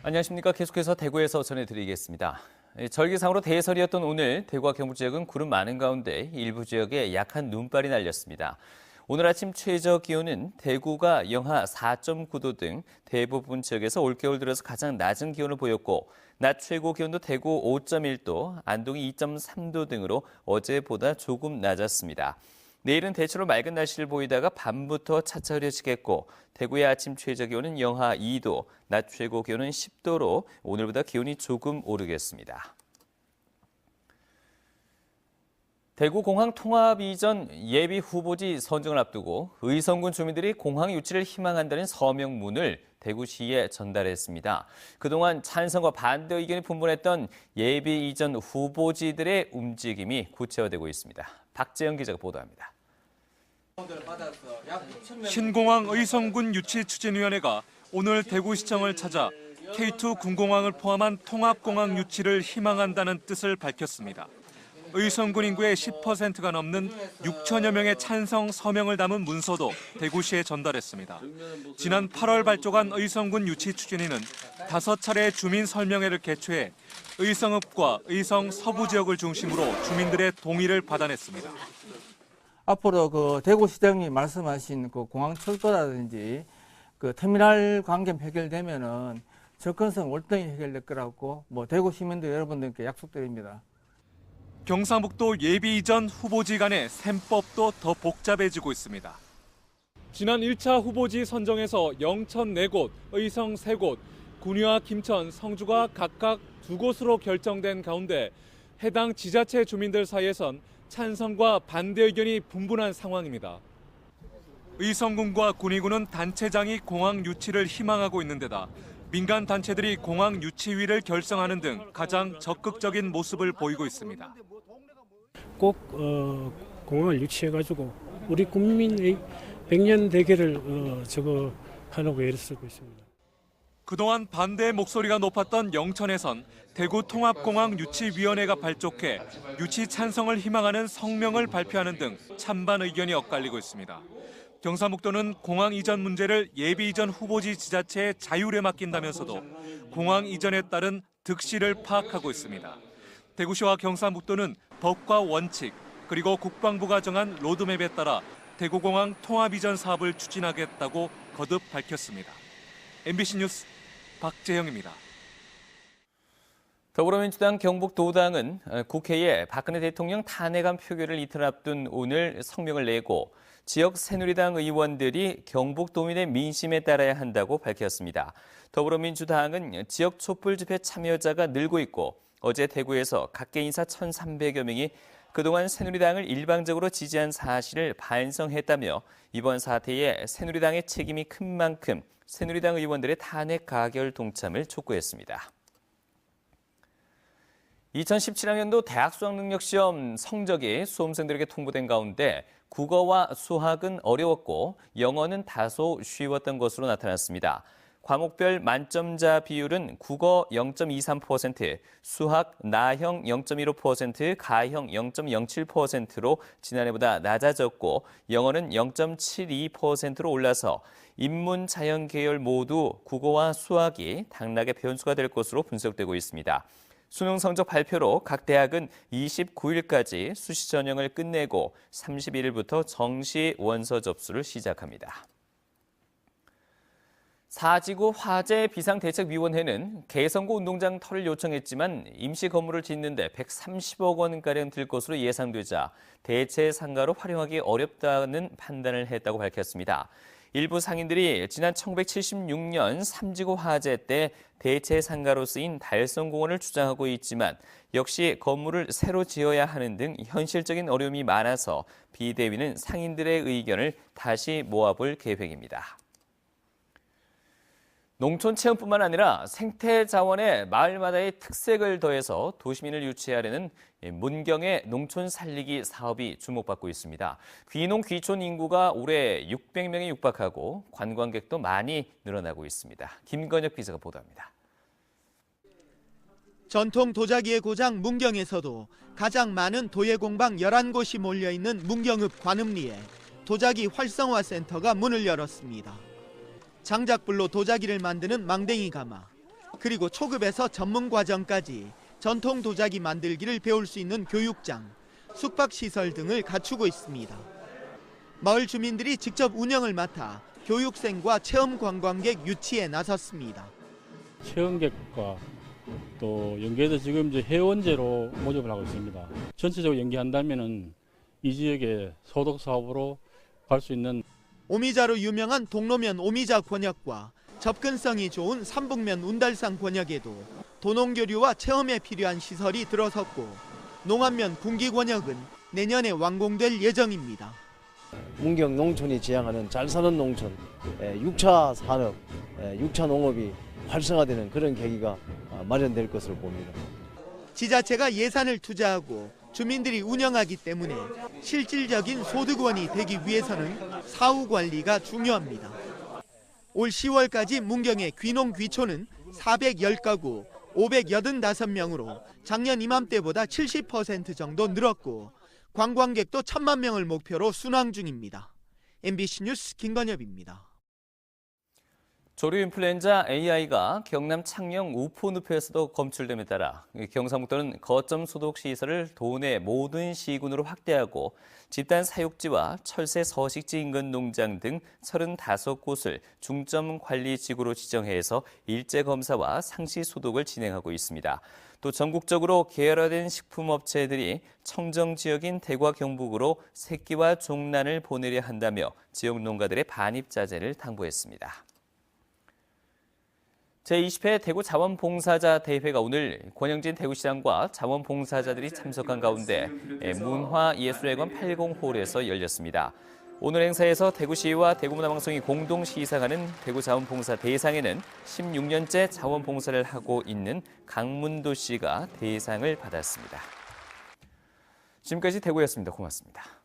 안녕하십니까. 계속해서 대구에서 전해드리겠습니다. 절기상으로 대설이었던 오늘 대구와 경북 지역은 구름 많은 가운데 일부 지역에 약한 눈발이 날렸습니다. 오늘 아침 최저 기온은 대구가 영하 4.9도 등 대부분 지역에서 올겨울 들어서 가장 낮은 기온을 보였고 낮 최고 기온도 대구 5.1도, 안동이 2.3도 등으로 어제보다 조금 낮았습니다. 내일은 대체로 맑은 날씨를 보이다가 밤부터 차차 흐려지겠고 대구의 아침 최저 기온은 영하 2도, 낮 최고 기온은 10도로 오늘보다 기온이 조금 오르겠습니다. 대구 공항 통합 이전 예비 후보지 선정을 앞두고 의성군 주민들이 공항 유치를 희망한다는 서명문을 대구시에 전달했습니다. 그동안 찬성과 반대 의견이 분분했던 예비 이전 후보지들의 움직임이 구체화되고 있습니다. 박재영 기자가 보도합니다. 신공항 의성군 유치 추진위원회가 오늘 대구시청을 찾아 K2 군공항을 포함한 통합공항 유치를 희망한다는 뜻을 밝혔습니다. 의성군 인구의 10%가 넘는 6천여 명의 찬성 서명을 담은 문서도 대구시에 전달했습니다. 지난 8월 발족한 의성군 유치 추진위는 5차례 주민 설명회를 개최해 의성읍과 의성 서부 지역을 중심으로 주민들의 동의를 받아냈습니다. 앞으로 대구시장이 말씀하신 공항 철도라든지 터미널 관계 해결되면은 접근성 월등히 해결될 거라고 대구 시민들 여러분들께 약속드립니다. 경상북도 예비 이전 후보지 간의 셈법도 더 복잡해지고 있습니다. 지난 1차 후보지 선정에서 영천 4곳, 의성 3곳, 군위와 김천, 성주가 각각 2곳으로 결정된 가운데 해당 지자체 주민들 사이에선 찬성과 반대 의견이 분분한 상황입니다. 의성군과 군위군은 단체장이 공항 유치를 희망하고 있는 데다 민간 단체들이 공항 유치위를 결성하는 등 가장 적극적인 모습을 보이고 있습니다. 꼭 공항을 유치해가지고 우리 국민의 100년 대계를 하라고 애를 쓰고 있습니다. 그동안 반대의 목소리가 높았던 영천에선 대구 통합공항 유치위원회가 발족해 유치 찬성을 희망하는 성명을 발표하는 등 찬반 의견이 엇갈리고 있습니다. 경상북도는 공항 이전 문제를 예비 이전 후보지 지자체의 자율에 맡긴다면서도 공항 이전에 따른 득실을 파악하고 있습니다. 대구시와 경상북도는 법과 원칙 그리고 국방부가 정한 로드맵에 따라 대구공항 통합 이전 사업을 추진하겠다고 거듭 밝혔습니다. MBC 뉴스 박재영입니다. 더불어민주당 경북도당은 국회에 박근혜 대통령 탄핵안 표결을 이틀 앞둔 오늘 성명을 내고 지역 새누리당 의원들이 경북도민의 민심에 따라야 한다고 밝혔습니다. 더불어민주당은 지역 촛불 집회 참여자가 늘고 있고 어제 대구에서 각계 인사 1,300여 명이 그동안 새누리당을 일방적으로 지지한 사실을 반성했다며 이번 사태에 새누리당의 책임이 큰 만큼 새누리당 의원들의 탄핵 가결 동참을 촉구했습니다. 2017학년도 대학 수학능력시험 성적이 수험생들에게 통보된 가운데 국어와 수학은 어려웠고 영어는 다소 쉬웠던 것으로 나타났습니다. 과목별 만점자 비율은 국어 0.23%, 수학 나형 0.15%, 가형 0.07%로 지난해보다 낮아졌고 영어는 0.72%로 올라서 인문, 자연 계열 모두 국어와 수학이 당락의 변수가 될 것으로 분석되고 있습니다. 수능 성적 발표로 각 대학은 29일까지 수시 전형을 끝내고 31일부터 정시 원서 접수를 시작합니다. 4지구 화재 비상대책위원회는 개성구 운동장 터를 요청했지만 임시 건물을 짓는데 130억 원가량 들 것으로 예상되자 대체 상가로 활용하기 어렵다는 판단을 했다고 밝혔습니다. 일부 상인들이 지난 1976년 3지구 화재 때 대체 상가로 쓰인 달성공원을 주장하고 있지만 역시 건물을 새로 지어야 하는 등 현실적인 어려움이 많아서 비대위는 상인들의 의견을 다시 모아볼 계획입니다. 농촌 체험뿐만 아니라 생태 자원에 마을마다의 특색을 더해서 도시민을 유치하려는 문경의 농촌 살리기 사업이 주목받고 있습니다. 귀농 귀촌 인구가 올해 600명에 육박하고 관광객도 많이 늘어나고 있습니다. 김건혁 기자가 보도합니다. 전통 도자기의 고장 문경에서도 가장 많은 도예공방 11곳이 몰려있는 문경읍 관음리에 도자기 활성화 센터가 문을 열었습니다. 장작불로 도자기를 만드는 망댕이 가마, 그리고 초급에서 전문 과정까지 전통 도자기 만들기를 배울 수 있는 교육장, 숙박시설 등을 갖추고 있습니다. 마을 주민들이 직접 운영을 맡아 교육생과 체험 관광객 유치에 나섰습니다. 체험객과 또 연계해서 지금 이제 회원제로 모집을 하고 있습니다. 전체적으로 연계한다면은 이 지역의 소득 사업으로 갈 수 있는 오미자로 유명한 동로면 오미자 권역과 접근성이 좋은 삼북면 운달산 권역에도 도농교류와 체험에 필요한 시설이 들어섰고 농안면 군기 권역은 내년에 완공될 예정입니다. 문경 농촌이 지향하는 잘 사는 농촌, 6차 산업, 6차 농업이 활성화되는 그런 계기가 마련될 것으로 봅니다. 지자체가 예산을 투자하고 주민들이 운영하기 때문에 실질적인 소득원이 되기 위해서는 사후 관리가 중요합니다. 올 10월까지 문경의 귀농 귀촌은 410가구 585명으로 작년 이맘때보다 70% 정도 늘었고 관광객도 1,000만 명을 목표로 순항 중입니다. MBC 뉴스 김건엽입니다. 조류 인플루엔자 AI가 경남 창녕 우포늪에서도 검출됨에 따라 경상북도는 거점 소독 시설을 도내 모든 시군으로 확대하고 집단 사육지와 철새 서식지 인근 농장 등 35곳을 중점 관리 지구로 지정해서 일제 검사와 상시 소독을 진행하고 있습니다. 또 전국적으로 계열화된 식품업체들이 청정 지역인 대구와 경북으로 새끼와 종란을 보내려 한다며 지역 농가들의 반입 자제를 당부했습니다. 제20회 대구 자원봉사자 대회가 오늘 권영진 대구시장과 자원봉사자들이 참석한 가운데 문화예술회관 80홀에서 열렸습니다. 오늘 행사에서 대구시와 대구문화방송이 공동 시상하는 대구 자원봉사 대상에는 16년째 자원봉사를 하고 있는 강문도 씨가 대상을 받았습니다. 지금까지 대구였습니다. 고맙습니다.